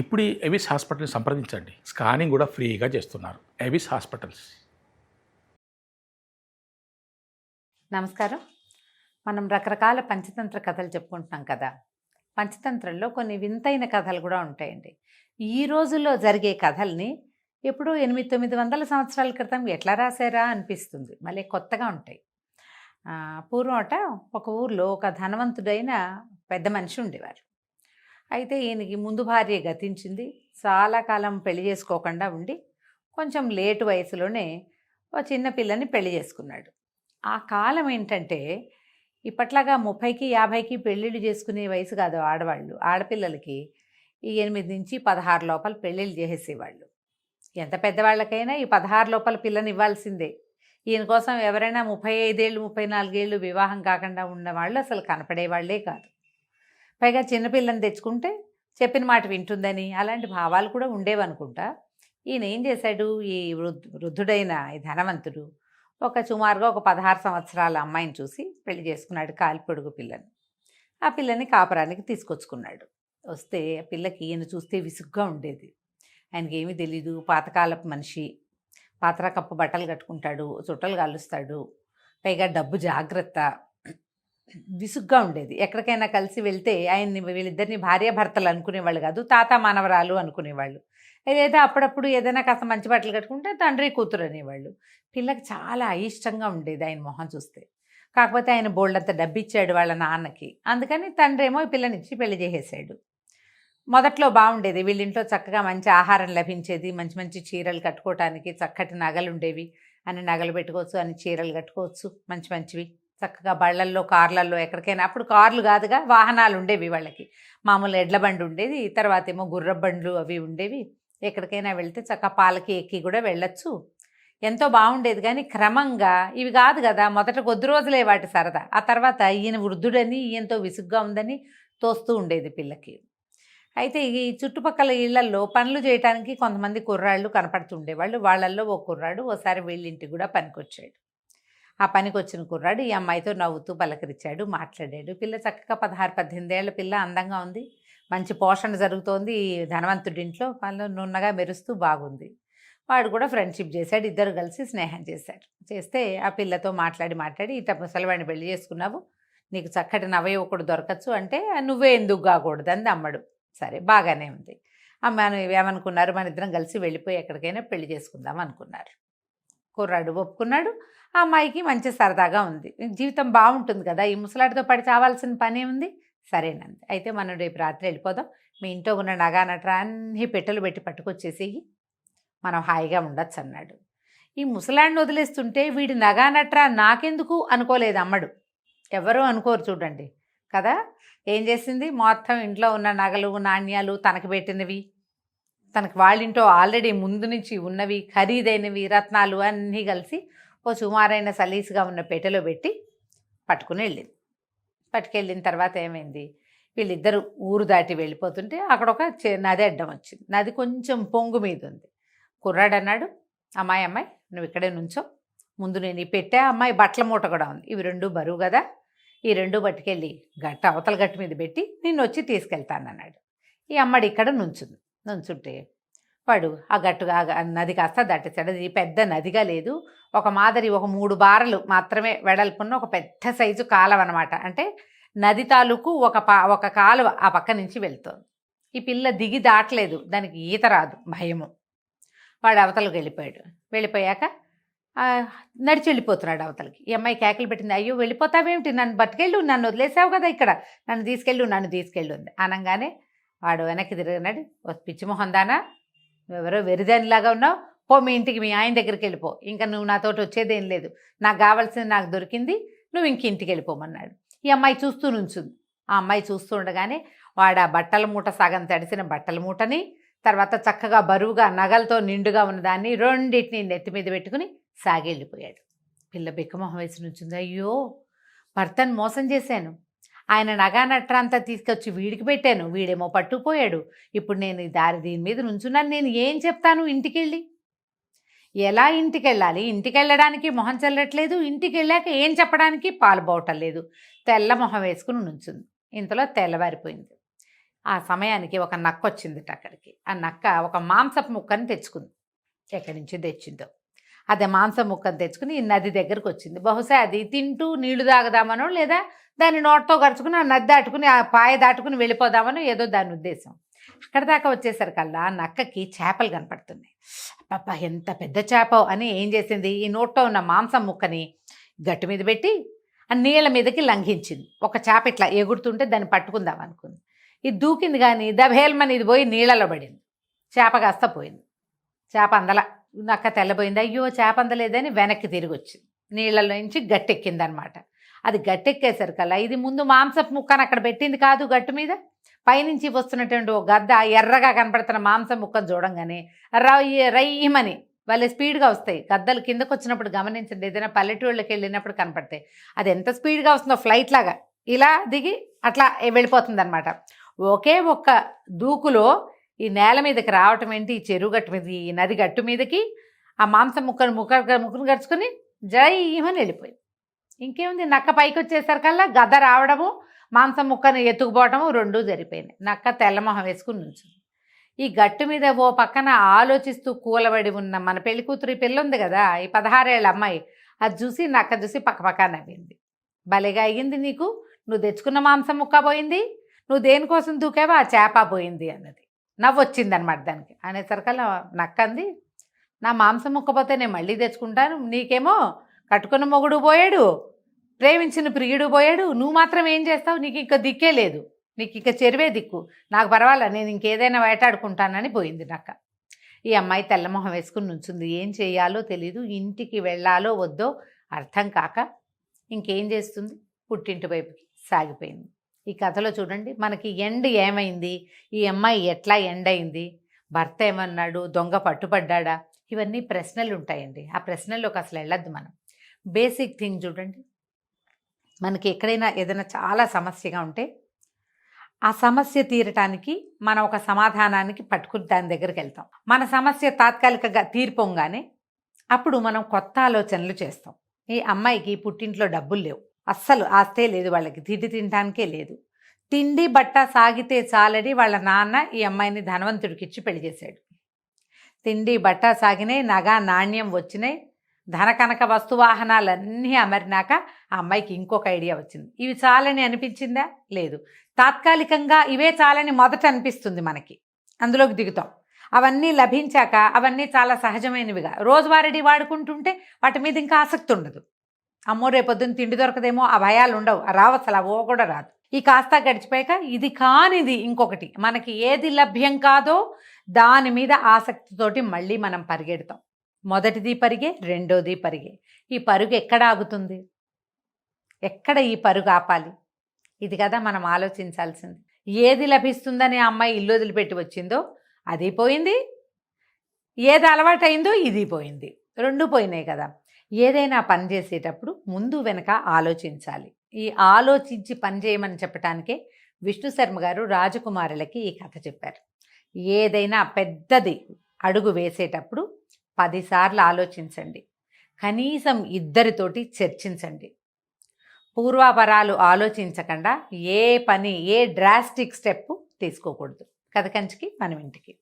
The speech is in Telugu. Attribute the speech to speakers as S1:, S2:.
S1: ఇప్పుడు ఎవిస్ హాస్పిటల్ని సంప్రదించండి. స్కానింగ్ కూడా ఫ్రీగా చేస్తున్నారు. Avis hospitals.
S2: నమస్కారం. మనం రకరకాల పంచతంత్ర కథలు చెప్పుకుంటున్నాం కదా. పంచతంత్రంలో కొన్ని వింతైన కథలు కూడా ఉంటాయండి. ఈ రోజుల్లో జరిగే కథల్ని ఎప్పుడో 800-900 సంవత్సరాల క్రితం ఎట్లా రాశారా అనిపిస్తుంది. మళ్ళీ కొత్తగా ఉంటాయి. పూర్వం ఒక ఊర్లో ఒక ధనవంతుడైన పెద్ద మనిషి ఉండేవారు. అయితే ఈయనకి ముందు భార్య గతించింది. చాలా కాలం పెళ్లి చేసుకోకుండా ఉండి కొంచెం లేటు వయసులోనే ఒక చిన్న పిల్లని పెళ్లి చేసుకున్నాడు. ఆ కాలం ఏంటంటే ఇప్పట్లాగా 30కి 50కి పెళ్ళిళ్ళు చేసుకునే వయసు కాదు ఆడవాళ్ళు. ఆడపిల్లలకి ఈ 8 నుంచి 16 లోపల పెళ్ళిళ్ళు చేసేసేవాళ్ళు. ఎంత పెద్దవాళ్ళకైనా ఈ 16 లోపల పిల్లని ఇవ్వాల్సిందే. ఈయన కోసం ఎవరైనా 35 ఏళ్ళు 34 ఏళ్ళు వివాహం కాకుండా ఉన్నవాళ్ళు అసలు కనపడేవాళ్లే కాదు. పైగా చిన్నపిల్లని తెచ్చుకుంటే చెప్పిన మాట వింటుందని అలాంటి భావాలు కూడా ఉండేవనుకుంటా. ఈయన ఏం చేశాడు, ఈ వృద్ధుడైన ఈ ధనవంతుడు సుమారుగా ఒక 16 సంవత్సరాల అమ్మాయిని చూసి పెళ్లి చేసుకున్నాడు, కాలిపొడుగు పిల్లని. ఆ పిల్లని కాపురానికి తీసుకొచ్చుకున్నాడు. వస్తే ఆ పిల్లకి ఈయన చూస్తే విసుగ్గా ఉండేది. ఆయనకి ఏమీ తెలీదు, పాతకాలపు మనిషి, పాతరకప్పు బట్టలు కట్టుకుంటాడు, చుట్టలు కలుస్తాడు, పైగా డబ్బు జాగ్రత్త, విసుగ్గా ఉండేది. ఎక్కడికైనా కలిసి వెళ్తే వీళ్ళిద్దరిని భార్యాభర్తలు అనుకునేవాళ్ళు కాదు, తాత మానవరాలు అనుకునేవాళ్ళు. ఏదైతే అప్పుడప్పుడు ఏదైనా కాస్త మంచి బట్టలు కట్టుకుంటే తండ్రి కూతురు అనేవాళ్ళు. పిల్లకి చాలా అయిష్టంగా ఉండేది ఆయన మొహం చూస్తే. కాకపోతే ఆయన బోల్డంత డబ్బిచ్చాడు వాళ్ళ నాన్నకి, అందుకని తండ్రి ఏమో పిల్లనిచ్చి పెళ్లి చేసేసాడు. మొదట్లో బాగుండేది, వీళ్ళింట్లో చక్కగా మంచి ఆహారం లభించేది, మంచి మంచి చీరలు కట్టుకోవటానికి చక్కటి నగలు ఉండేవి. అన్ని నగలు పెట్టుకోవచ్చు, అన్ని చీరలు కట్టుకోవచ్చు, మంచి మంచివి. చక్కగా బళ్ళల్లో కార్లల్లో ఎక్కడికైనా, అప్పుడు కార్లు కాదుగా వాహనాలు ఉండేవి వాళ్ళకి. మామూలు ఎడ్ల బండి ఉండేది, తర్వాత ఏమో గుర్ర బండ్లు అవి ఉండేవి. ఎక్కడికైనా వెళ్తే చక్కగా పాలకి ఎక్కి కూడా వెళ్ళొచ్చు. ఎంతో బాగుండేది. కానీ క్రమంగా ఇవి కాదు కదా, మొదట కొద్ది రోజులే వాటి సరదా. ఆ తర్వాత ఈయన వృద్ధుడని, ఈయనతో విసుగ్గా ఉందని తోస్తూ ఉండేది పిల్లకి. అయితే ఈ చుట్టుపక్కల ఇళ్లల్లో పనులు చేయడానికి కొంతమంది కుర్రాళ్ళు కనపడుతుండేవాళ్ళు. వాళ్ళల్లో ఓ కుర్రాడు ఓసారి వీళ్ళింటికి కూడా పనికొచ్చాడు. ఆ పనికి వచ్చిన కుర్రాడు ఈ అమ్మాయితో నవ్వుతూ పలకరించాడు, మాట్లాడాడు. పిల్ల చక్కగా 16-18 ఏళ్ల పిల్ల, అందంగా ఉంది, మంచి పోషణ జరుగుతోంది. ఈ ధనవంతుడింట్లో పనులు నున్నగా మెరుస్తూ బాగుంది. వాడు కూడా ఫ్రెండ్షిప్ చేశాడు, ఇద్దరు కలిసి స్నేహం చేశారు. చేస్తే ఆ పిల్లతో మాట్లాడి ఇట్లా ముసలివాడిని పెళ్లి చేసుకున్నావు, నీకు చక్కటి నవయువకుడు దొరకచ్చు అంటే నువ్వే ఎందుకు కాకూడదు అంది అమ్మడు. సరే బాగానే ఉంది. అమ్మ ఏమనుకున్నారు, మన ఇద్దరం కలిసి వెళ్ళిపోయి ఎక్కడికైనా పెళ్లి చేసుకుందాం అనుకున్నారు. కుర్రాడు ఒప్పుకున్నాడు. ఆ అమ్మాయికి మంచి సరదాగా ఉంది, జీవితం బాగుంటుంది కదా, ఈ ముసలాడితో పడి చావాల్సిన పనే ఉంది. సరేనంది. అయితే మనం రేపు రాత్రి వెళ్ళిపోదాం, మీ ఇంట్లో ఉన్న నగా నట్రా అన్నీ పెట్టెలు పెట్టి పట్టుకొచ్చేసి మనం హాయిగా ఉండొచ్చు అన్నాడు. ఈ ముసలాడిని వదిలేస్తుంటే వీడి నగా నట్రా నాకెందుకు అనుకోలేదు అమ్మడు. ఎవరూ అనుకోరు చూడండి కదా. ఏం చేసింది, మొత్తం ఇంట్లో ఉన్న నగలు నాణ్యాలు తనకి పెట్టినవి, తనకి వాళ్ళింట్లో ఆల్రెడీ ముందు నుంచి ఉన్నవి, ఖరీదైనవి, రత్నాలు అన్నీ కలిసి సుమారైన సలీసుగా ఉన్న పెట్టెలో పెట్టి పట్టుకుని వెళ్ళింది. పట్టుకెళ్ళిన తర్వాత ఏమైంది, వీళ్ళిద్దరూ ఊరు దాటి వెళ్ళిపోతుంటే అక్కడ ఒక నది అడ్డం వచ్చింది. నది కొంచెం పొంగు మీద ఉంది. కుర్రాడు అన్నాడు, అమ్మాయి నువ్వు ఇక్కడే నుంచో, ముందు నేను ఈ పెట్టే, అమ్మాయి బట్టల మూట కూడా ఉంది, ఇవి 2 బరువు కదా, ఈ 2 పట్టుకెళ్ళి అవతల గట్టు మీద పెట్టి నిన్ను వచ్చి తీసుకెళ్తాను అన్నాడు. ఈ అమ్మడి ఇక్కడ నుంచుంటే వాడు ఆ గట్టుగా నది కాస్త దాటేశాడు. అది పెద్ద నదిగా లేదు, ఒక 3 బారలు మాత్రమే వెడల్పున్న ఒక పెద్ద సైజు కాలువ అనమాట. అంటే నది తాలూకు ఒక కాలువ ఆ పక్క నుంచి వెళ్తోంది. ఈ పిల్ల దిగి దాటలేదు, దానికి ఈత రాదు, భయము. వాడు అవతలకు వెళ్ళిపోయాక నడిచి వెళ్ళిపోతున్నాడు అవతలకి. ఈ అమ్మాయి కేకలు పెట్టింది, అయ్యో వెళ్ళిపోతావేమిటి, నన్ను బతికెళ్ళు, నన్ను వదిలేసావు కదా ఇక్కడ, నన్ను తీసుకెళ్ళు ఉంది. అనగానే వాడు వెనక్కి తిరిగినాడు, పిచ్చిమొహం దానా, ఎవరో వెరిదానిలాగా ఉన్నావు, పో మీ ఇంటికి, మీ ఆయన దగ్గరికి వెళ్ళిపో, ఇంకా నువ్వు నాతోటి వచ్చేదేం లేదు, నాకు కావాల్సింది నాకు దొరికింది, నువ్వు ఇంక ఇంటికి వెళ్ళిపోమన్నాడు. ఈ అమ్మాయి చూస్తూ నుంచుంది. ఆ అమ్మాయి చూస్తూ ఉండగానే వాడు ఆ బట్టల మూట, సగం తడిసిన బట్టల మూటని, తర్వాత చక్కగా బరువుగా నగలతో నిండుగా ఉన్నదాన్ని రెండింటిని నెత్తి మీద పెట్టుకుని సాగి వెళ్ళిపోయాడు. పిల్ల బిక్కమొహం వేసి నుంచింది, అయ్యో భర్తను మోసం చేశాను, ఆయన నగా నట్రంతా తీసుకొచ్చి వీడికి పెట్టాను, వీడేమో పట్టుకుపోయాడు, ఇప్పుడు నేను దీని మీద నుంచున్నాను, నేను ఏం చెప్తాను ఇంటికెళ్ళి, ఎలా ఇంటికి వెళ్ళాలి, ఇంటికి వెళ్ళడానికి మొహం చెల్లట్లేదు, ఇంటికి వెళ్ళాక ఏం చెప్పడానికి పాలు పోవటం లేదు, తెల్ల మొహం వేసుకుని నుంచుంది. ఇంతలో తెల్లవారిపోయింది. ఆ సమయానికి ఒక నక్క వచ్చిందిట అక్కడికి. ఆ నక్క ఒక మాంసపు ముక్కని తెచ్చుకుంది. ఎక్కడి నుంచి తెచ్చిందో అదే మాంసం ముక్కను తెచ్చుకుని ఈ నది దగ్గరకు వచ్చింది. బహుశా అది తింటూ నీళ్లు తాగదామనో లేదా దాన్ని నోటితో గరుచుకుని ఆ నది దాటుకుని ఆ పాయ దాటుకుని వెళ్ళిపోదామనో ఏదో దాని ఉద్దేశం. అక్కడ దాకా వచ్చేసరికల్లా నక్కకి చేపలు కనపడుతున్నాయి. అబ్బబ్బా ఎంత పెద్ద చేప అని ఏం చేసింది, ఈ నోట్లో ఉన్న మాంసం ముక్కని గట్టు మీద పెట్టి ఆ నీళ్ళ మీదకి లంఘించింది. ఒక చేప ఇట్లా ఎగురుతుంటే దాన్ని పట్టుకుందాం అనుకుంది. ఇది దూకింది కానీ దభేల్మని ఇది పోయి నీళ్ళలో పడింది. చేప కాస్త పోయింది. చేప అందల. నక్క తెల్లబోయింది. అయ్యో చేప అందలేదని వెనక్కి తిరిగి వచ్చింది. నీళ్ళలో నుంచి గట్టెక్కిందనమాట. అది గట్టెక్కేసరికల్లా ఇది ముందు మాంసపు ముక్కను అక్కడ పెట్టింది కాదు, గట్టు మీద పైనుంచి వస్తున్నటువంటి ఓ గద్ద ఎర్రగా కనపడుతున్న మాంసం ముక్కను చూడంగానే రయ్యమని వాళ్ళే స్పీడ్గా వస్తాయి గద్దలు. కిందకు వచ్చినప్పుడు గమనించండి, ఏదైనా పల్లెటూళ్ళకి వెళ్ళినప్పుడు కనపడతాయి. అది ఎంత స్పీడ్గా వస్తుందో ఫ్లైట్ లాగా ఇలా దిగి అట్లా వెళ్ళిపోతుంది అనమాట. ఒకే ఒక్క దూకులో ఈ నేల మీదకి రావటం ఏంటి, ఈ చెరువు గట్టు మీద ఈ నది గట్టు మీదకి ఆ మాంసం ముక్కను గడుచుకొని జయమని వెళ్ళిపోయింది. ఇంకేముంది, నక్క పైకి వచ్చేసరికల్లా గద రావడము మాంసం ముక్కను ఎత్తుకుపోవడము రెండూ జరిపోయినాయి. నక్క తెల్లమొహం వేసుకుని నుంచుంది. ఈ గట్టు మీద ఓ పక్కన ఆలోచిస్తూ కూలబడి ఉన్న మన పెళ్లి కూతురు ఈ పిల్ల ఉంది కదా, ఈ 16 ఏళ్ళ అమ్మాయి, అది చూసి నక్క చూసి పక్కపక్క నవ్వింది. భలేగా అయ్యింది నీకు, నువ్వు తెచ్చుకున్న మాంసం ముక్క పోయింది, నువ్వు దేనికోసం దూకావో ఆ చేప పోయింది అన్నది. నవ్వొచ్చింది అనమాట దానికి. అనేసరికల్లా నక్కంది, నా మాంసం ముక్క పోతే నేను మళ్ళీ తెచ్చుకుంటాను, నీకేమో కట్టుకున్న మొగుడు పోయాడు, ప్రేమించిన ప్రియుడు పోయాడు, నువ్వు మాత్రం ఏం చేస్తావు, నీకు ఇంకా దిక్కే లేదు, నీకు ఇంకా చెరువే దిక్కు, నాకు పర్వాలా నేను ఇంకేదైనా వేటాడుకుంటానని పోయింది నక్క. ఈ అమ్మాయి తెల్లమొహం వేసుకుని నుంచుంది. ఏం చేయాలో తెలీదు, ఇంటికి వెళ్ళాలో వద్దో అర్థం కాక ఇంకేం చేస్తుంది, పుట్టింటి వైపుకి సాగిపోయింది. ఈ కథలో చూడండి మనకి ఎండ్ ఏమైంది, ఈ అమ్మాయి ఎట్లా ఎండ్ అయింది, భర్త ఏమన్నాడు, దొంగ పట్టుపడ్డా, ఇవన్నీ ప్రశ్నలు ఉంటాయండి. ఆ ప్రశ్నల్లోకి అసలు వెళ్ళొద్దు మనం. బేసిక్ థింగ్ చూడండి, మనకి ఎక్కడైనా ఏదైనా చాలా సమస్యగా ఉంటే ఆ సమస్య తీరటానికి మనం ఒక సమాధానానికి పట్టుకుని దాని దగ్గరికి వెళ్తాం. మన సమస్య తాత్కాలికంగా తీరిపోగానే అప్పుడు మనం కొత్త ఆలోచనలు చేస్తాం. ఈ అమ్మాయికి పుట్టింట్లో డబ్బులు లేవు, అస్సలు ఆస్తే లేదు, వాళ్ళకి తిండి తినడానికే లేదు. తిండి బట్ట సాగితే చాలని వాళ్ళ నాన్న ఈ అమ్మాయిని ధనవంతుడికి ఇచ్చి పెళ్లి చేశాడు. తిండి బట్ట సాగినాయి, నగ నాణ్యం వచ్చినాయి, ధన కనక వస్తువాహనాలన్నీ అమరినాక ఆ అమ్మాయికి ఇంకొక ఐడియా వచ్చింది. ఇవి చాలని అనిపించిందా, లేదు, తాత్కాలికంగా ఇవే చాలని మొదట అనిపిస్తుంది మనకి, అందులోకి దిగుతాం. అవన్నీ లభించాక అవన్నీ చాలా సహజమైనవిగా రోజువారీ వాడుకుంటుంటే వాటి మీద ఇంకా ఆసక్తి ఉండదు. అమ్మో రేపొద్దున తిండి దొరకదేమో ఆ భయాలు ఉండవు, రావు, అసలు అవో కూడా రాదు. ఈ కాస్త గడిచిపోయాక ఇది కానిది ఇంకొకటి, మనకి ఏది లభ్యం కాదో దాని మీద ఆసక్తితోటి మళ్ళీ మనం పరిగెడతాం. మొదటిది పరిగే, రెండోది పరిగే. ఈ పరుగు ఎక్కడ ఆగుతుంది, ఎక్కడ ఈ పరుగు ఆపాలి, ఇది కదా మనం ఆలోచించాల్సింది. ఏది లభిస్తుందని ఆ అమ్మాయి ఇల్లు వదిలిపెట్టి వచ్చిందో అది పోయింది, ఏది అలవాటైందో ఇది పోయింది, రెండు పోయినాయి కదా. ఏదైనా పని చేసేటప్పుడు ముందు వెనక ఆలోచించాలి. ఈ ఆలోచించి పని చేయమని చెప్పటానికే విష్ణు శర్మ గారు రాజకుమారులకి ఈ కథ చెప్పారు. ఏదైనా పెద్దది అడుగు వేసేటప్పుడు 10 సార్లు ఆలోచించండి, కనీసం ఇద్దరితోటి చర్చించండి. పూర్వాపరాలు ఆలోచించకుండా ఏ పని, ఏ డ్రాస్టిక్ స్టెప్ తీసుకోకూడదు. కథ కంచికి మనం ఇంటికి.